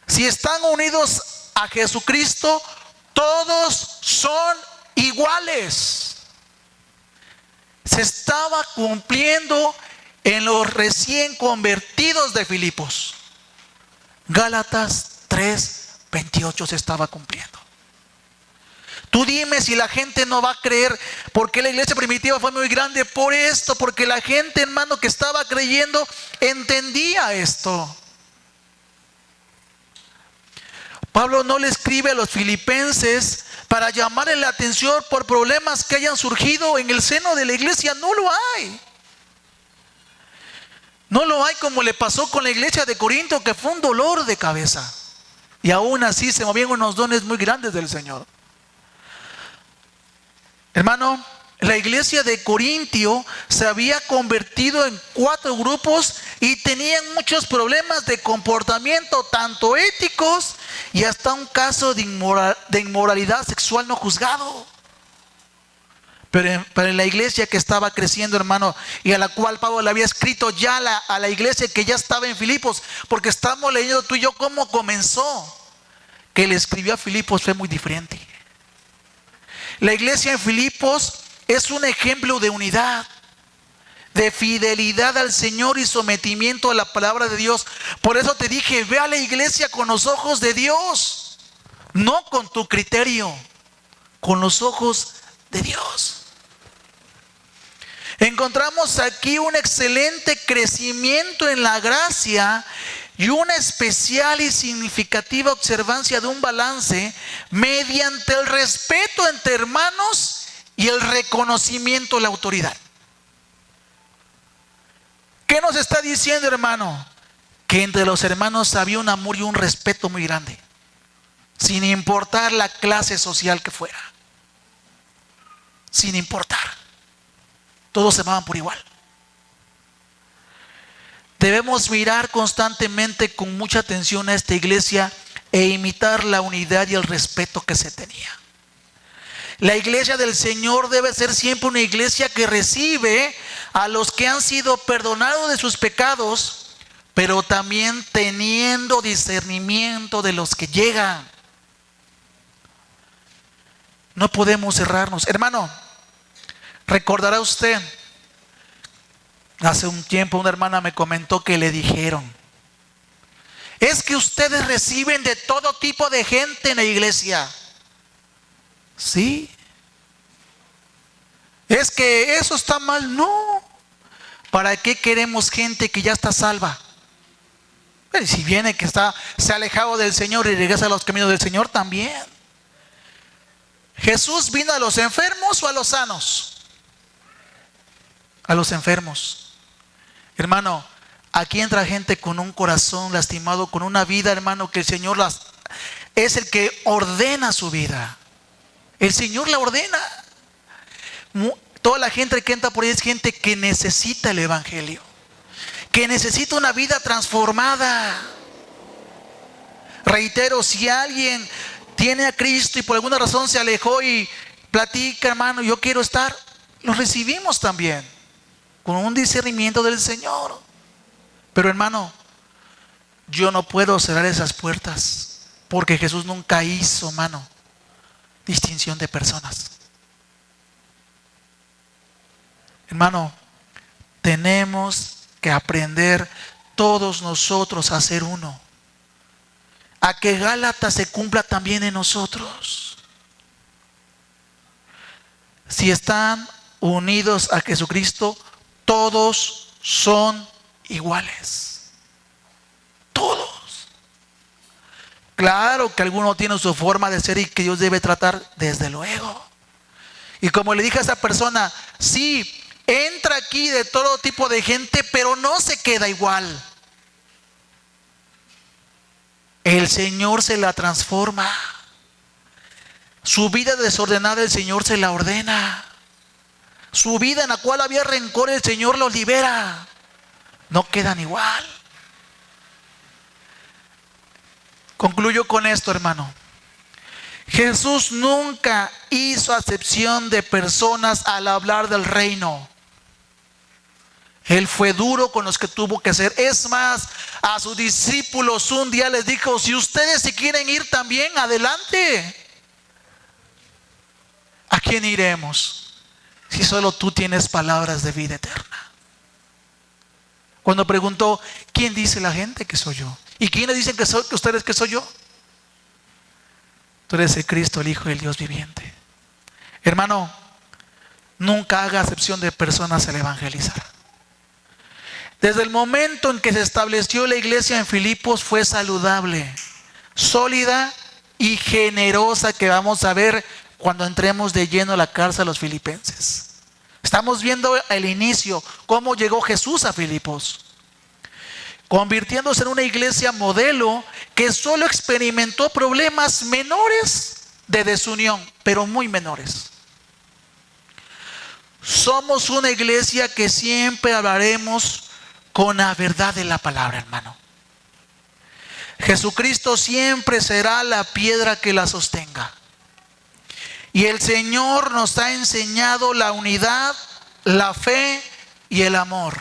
Si están unidos a Jesucristo, todos son iguales. Se estaba cumpliendo en los recién convertidos de Filipos. Gálatas 3:28 se estaba cumpliendo. Tú dime si la gente no va a creer. Porque la iglesia primitiva fue muy grande por esto, porque la gente, hermano, que estaba creyendo entendía esto. Pablo no le escribe a los filipenses para llamarle la atención por problemas que hayan surgido en el seno de la iglesia. No lo hay. No lo hay, como le pasó con la iglesia de Corinto, que fue un dolor de cabeza. Y aún así se movían unos dones muy grandes del Señor. Hermano, la iglesia de Corintio se había convertido en 4 grupos y tenían muchos problemas de comportamiento, tanto éticos y hasta un caso de inmoralidad sexual no juzgado. Pero en la iglesia que estaba creciendo, hermano, y a la cual Pablo le había escrito ya a la iglesia que ya estaba en Filipos, porque estamos leyendo tú y yo cómo comenzó, que le escribió a Filipos, fue muy diferente. La iglesia en Filipos es un ejemplo de unidad, de fidelidad al Señor y sometimiento a la palabra de Dios. Por eso te dije, ve a la iglesia con los ojos de Dios, no con tu criterio, con los ojos de Dios. Encontramos aquí un excelente crecimiento en la gracia y una especial y significativa observancia de un balance mediante el respeto entre hermanos y el reconocimiento de la autoridad. ¿Qué nos está diciendo, hermano? Que entre los hermanos había un amor y un respeto muy grande, sin importar la clase social que fuera. Sin importar. Todos se amaban por igual. Debemos mirar constantemente con mucha atención a esta iglesia e imitar la unidad y el respeto que se tenía. La iglesia del Señor debe ser siempre una iglesia que recibe a los que han sido perdonados de sus pecados, pero también teniendo discernimiento de los que llegan. No podemos cerrarnos. Hermano, recordará usted, hace un tiempo una hermana me comentó que le dijeron: es que ustedes reciben de todo tipo de gente en la iglesia. Sí. Es que eso está mal. No. ¿Para qué queremos gente que ya está salva? Pero si viene que se ha alejado del Señor y regresa a los caminos del Señor, también. ¿Jesús vino a los enfermos o a los sanos? A los enfermos. Hermano, aquí entra gente con un corazón lastimado, con una vida, hermano, que el Señor es el que ordena su vida. El Señor la ordena. Toda la gente que entra por ahí es gente que necesita el evangelio, que necesita una vida transformada. Reitero, si alguien tiene a Cristo y por alguna razón se alejó y platica, hermano, yo quiero estar, lo recibimos también con un discernimiento del Señor. Pero, hermano, yo no puedo cerrar esas puertas, porque Jesús nunca hizo, hermano, distinción de personas. Hermano, tenemos que aprender todos nosotros a ser uno, a que Gálatas se cumpla también en nosotros. Si están unidos a Jesucristo, todos son iguales. Todos. Claro que alguno tiene su forma de ser y que Dios debe tratar, desde luego. Y como le dije a esa persona, sí, entra aquí de todo tipo de gente, pero no se queda igual. El Señor se la transforma. Su vida desordenada el Señor se la ordena. Su vida en la cual había rencor el Señor los libera. No quedan igual. Concluyo con esto, hermano. Jesús nunca hizo acepción de personas al hablar del reino. Él fue duro con los que tuvo que ser. Es más, a sus discípulos un día les dijo: si ustedes se quieren ir también, adelante. ¿A quién iremos si solo tú tienes palabras de vida eterna? Cuando preguntó: ¿quién dice la gente que soy yo? ¿Y quiénes dicen que ustedes que soy yo? Tú eres el Cristo, el Hijo del Dios viviente. Hermano, nunca haga acepción de personas al evangelizar. Desde el momento en que se estableció la iglesia en Filipos, fue saludable, sólida y generosa, que vamos a ver cuando entremos de lleno a la carta a los filipenses. Estamos viendo el inicio, cómo llegó Jesús a Filipos, convirtiéndose en una iglesia modelo que solo experimentó problemas menores de desunión, pero muy menores. Somos una iglesia que siempre hablaremos con la verdad de la palabra, hermano. Jesucristo siempre será la piedra que la sostenga. Y el Señor nos ha enseñado la unidad, la fe y el amor.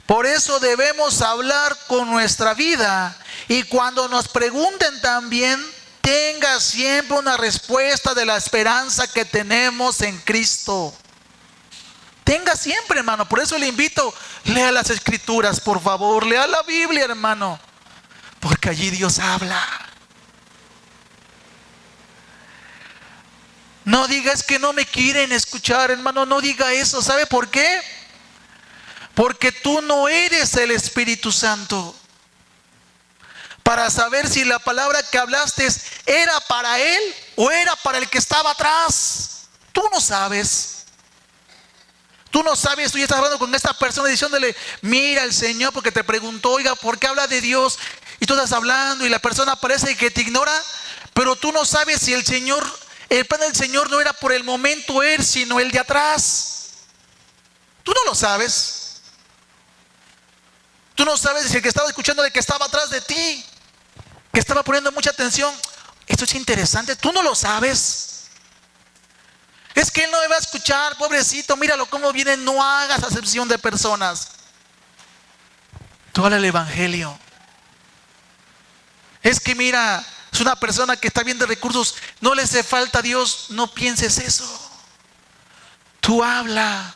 Por eso debemos hablar con nuestra vida, y cuando nos pregunten también, tenga siempre una respuesta de la esperanza que tenemos en Cristo. Tenga siempre, hermano. Por eso le invito, lea las Escrituras, por favor, lea la Biblia, hermano, porque allí Dios habla. No digas que no me quieren escuchar, hermano, no diga eso. ¿Sabe por qué? Porque tú no eres el Espíritu Santo para saber si la palabra que hablaste era para él o era para el que estaba atrás. Tú no sabes. Tú no sabes, tú ya estás hablando con esta persona diciéndole, mira el Señor, porque te preguntó, oiga, ¿por qué habla de Dios? Y tú estás hablando y la persona parece que te ignora, pero tú no sabes si el plan del Señor no era por el momento él, sino el de atrás. Tú no lo sabes. Tú no sabes si el que estaba escuchando, el que estaba atrás de ti, que estaba poniendo mucha atención, esto es interesante, tú no lo sabes. Es que él no me va a escuchar, pobrecito, míralo cómo viene. No hagas acepción de personas. Tú habla el evangelio. Es que mira, es una persona que está bien de recursos, no le hace falta a Dios. No pienses eso. Tú habla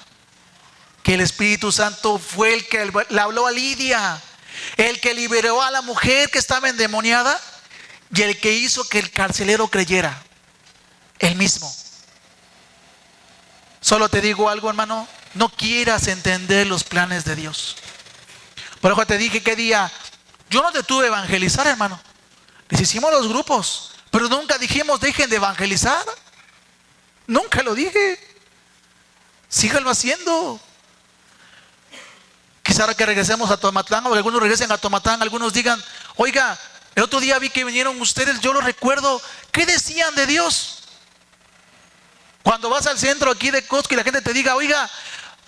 que el Espíritu Santo fue el que le habló a Lidia, el que liberó a la mujer que estaba endemoniada y el que hizo que el carcelero creyera. Él mismo. Solo te digo algo, hermano, no quieras entender los planes de Dios. Por eso te dije que día, yo no te tuve que evangelizar, hermano. Les hicimos los grupos, pero nunca dijimos dejen de evangelizar. Nunca lo dije. Síganlo haciendo. Quizá ahora que regresemos a Tomatlán, o que algunos regresen a Tomatlán, algunos digan, oiga, el otro día vi que vinieron ustedes, yo lo recuerdo, ¿qué decían de Dios? Cuando vas al centro aquí de Costco y la gente te diga, oiga,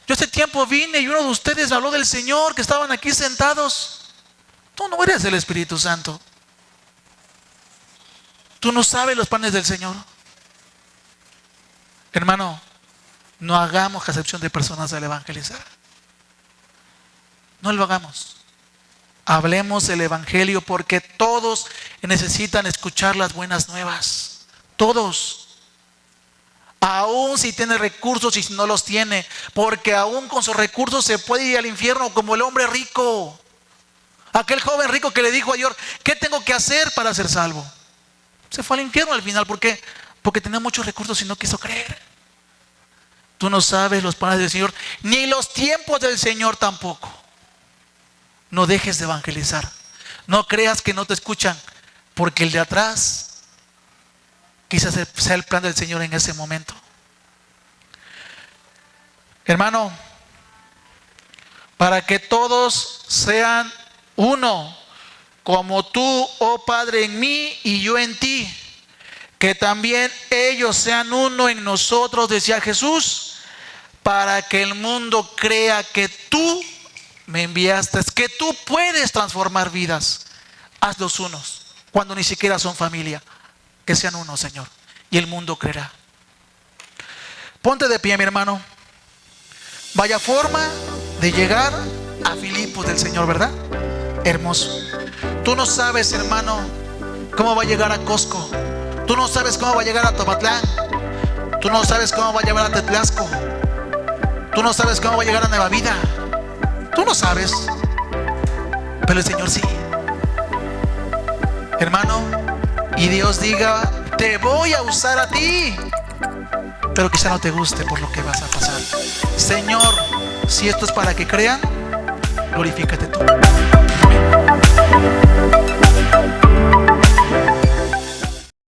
yo hace tiempo vine y uno de ustedes habló del Señor, que estaban aquí sentados. Tú no eres el Espíritu Santo. Tú no sabes los planes del Señor. Hermano, no hagamos acepción de personas al evangelizar. No lo hagamos. Hablemos el evangelio, porque todos necesitan escuchar las buenas nuevas. Todos. Aún si tiene recursos y si no los tiene, porque aún con sus recursos se puede ir al infierno, como el hombre rico, aquel joven rico que le dijo a Dios, ¿qué tengo que hacer para ser salvo? Se fue al infierno al final. ¿Por qué? Porque tenía muchos recursos y no quiso creer. Tú no sabes los planes del Señor, ni los tiempos del Señor tampoco. No dejes de evangelizar. No creas que no te escuchan, porque el de atrás quizás sea el plan del Señor en ese momento. Hermano, para que todos sean uno, como tú, oh Padre, en mí y yo en ti, que también ellos sean uno en nosotros, decía Jesús, para que el mundo crea que tú me enviaste, que tú puedes transformar vidas. Hazlos unos, cuando ni siquiera son familia. Que sean uno, Señor, y el mundo creerá. Ponte de pie, mi hermano. Vaya forma de llegar a Filipos del Señor, ¿verdad? Hermoso. Tú no sabes, hermano, cómo va a llegar a Costco. Tú no sabes cómo va a llegar a Tomatlán. Tú no sabes cómo va a llegar a Tetlasco. Tú no sabes cómo va a llegar a Nueva Vida. Tú no sabes, pero el Señor sí. Hermano, y Dios diga, te voy a usar a ti, pero quizá no te guste por lo que vas a pasar. Señor, si esto es para que crean, glorifícate tú. Amén.